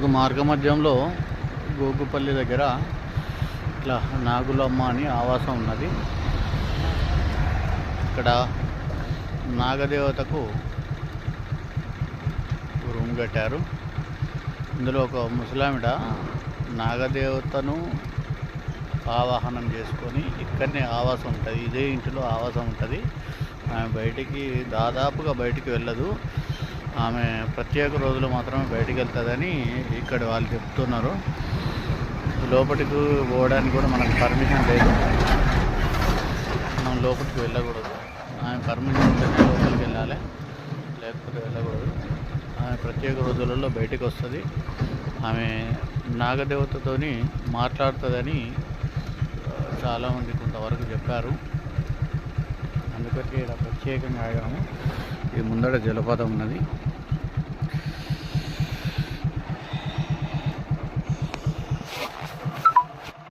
మనకు మార్గమధ్యంలో గోగుపల్లి దగ్గర ఇట్లా నాగులమ్మ అని ఆవాసం ఉన్నది. ఇక్కడ నాగదేవతకు రూమ్ కట్టారు. ఇందులో ఒక ముసలామిడ నాగదేవతను ఆవాహనం చేసుకొని ఇక్కడనే ఆవాసం ఉంటుంది. ఇదే ఇంటిలో ఆవాసం ఉంటుంది. ఆమె దాదాపుగా బయటికి వెళ్ళదు. ఆమె ప్రత్యేక రోజులు మాత్రమే బయటికి వెళ్తుందని ఇక్కడ వాళ్ళు చెప్తున్నారు. లోపలికి పోవడానికి కూడా మనకు పర్మిషన్ లేదు. మనం లోపలికి వెళ్ళకూడదు. ఆమె పర్మిషన్ ఉంటేనే లోపలికి వెళ్ళాలి, లేకపోతే వెళ్ళకూడదు. ఆమె ప్రత్యేక రోజులలో బయటికి వస్తుంది. ఆమె నాగదేవతతోని మాట్లాడుతుందని చాలామంది కొంతవరకు చెప్పారు. అందుకని ఇక్కడ ప్రత్యేకంగా ఆగాము. ఈ ముందర జలపాతం ఉన్నది.